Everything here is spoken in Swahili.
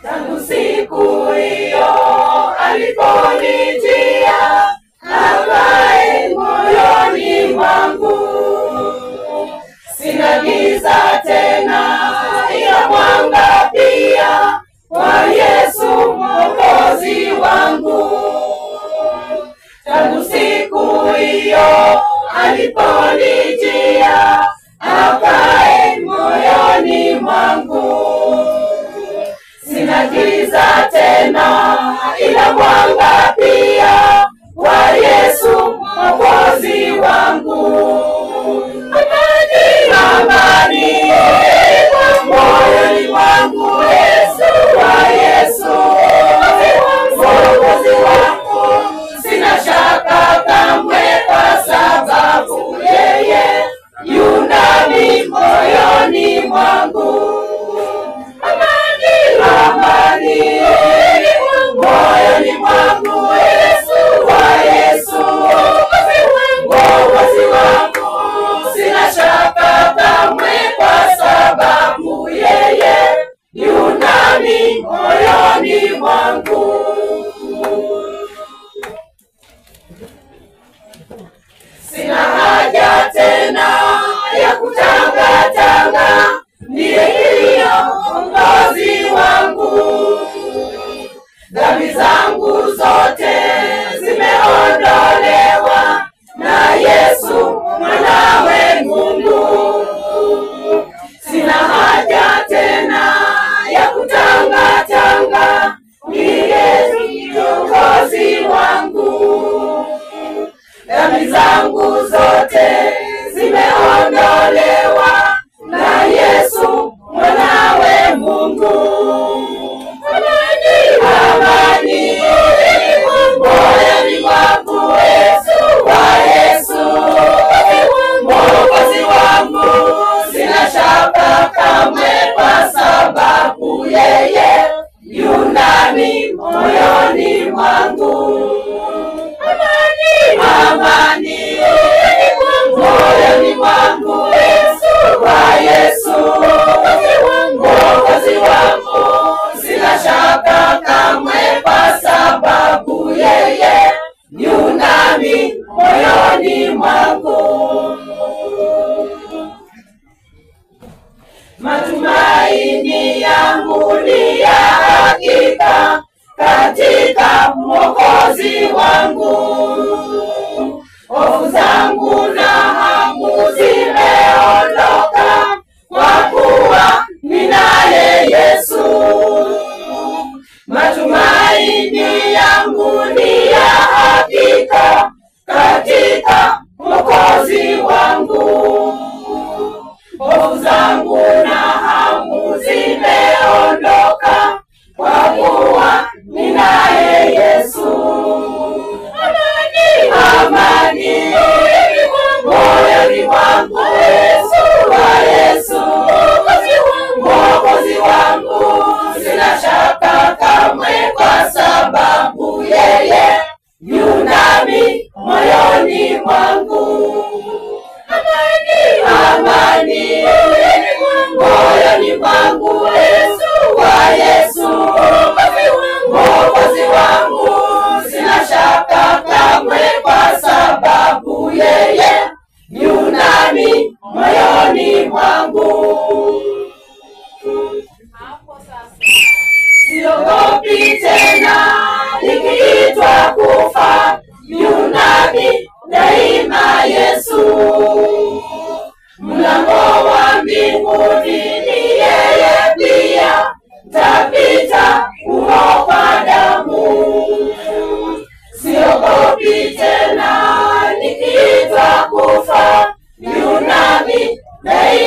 Tangu siku hiyo aliponijia, akae moyoni mwangu. Sina giza tena, ila mwanga pia kwa Yesu Mwokozi wangu. Tangu siku hiyo aliponijia, akae moyoni mwangu. Sina giza tena, ila mwanga pia wa Yesu Mwokozi wangu. Amani, amani moyoni mwangu, Yesu wa Yesu Mwokozi wangu. Sina shaka kamwe, kwa sababu yeye yu ndani moyoni mwangu. Amani moyoni mwangu, Yesu wa Yesu Mwokozi wangu. Sina shaka kamwe, kwa sababu yeye yu ndani moyoni mwangu. Sina haja tena ya kutangatanga, ndiye Mwokozi wangu. Dhambi zangu zote zimeondolewa na Yesu mwanawe Mungu. Sina haja tena ya kutangatanga, ndiye Mwokozi wangu. Dhambi zangu zote zimeondolewa na Yesu mwanawe Mungu. Amani moyoni mwangu, Yesu wa Yesu Mwokozi wangu. Sina shaka kamwe, kwa sababu yeye yu ndani moyoni mwangu. Amani moyoni mwangu, Yesu wa Yesu Mwokozi wangu. Sina shaka kamwe, kwa sababu yeye yu ndani moyoni mwangu. Matumaini yangu ni ya hakika katika Mwokozi wangu. Hofu zangu na hamu zimeondoka, kwa kuwa ninaye Yesu. Matumaini yangu ni ya hakika katika Mwokozi wangu. Hofu zangu na hamu zimeondoka, kwa kuwa ninaye Yesu. Amani moyoni mwangu, Yesu wa Yesu Mwokozi wangu. Sina shaka kamwe, kwa sababu yeye yu ndani moyoni mwangu. Amani moyoni mwangu, Yesu wa Yesu Mwokozi wangu. Sina shaka kamwe, kwa sababu yeye yu ndani moyoni mwangu. Siogopi tena nikiitwa kufa, yu nami daima Yesu. Mlango wa mbinguni ni yeye pia, tapita humo kwa damu. Siogopi tena nikiitwa kufa, yu nami daima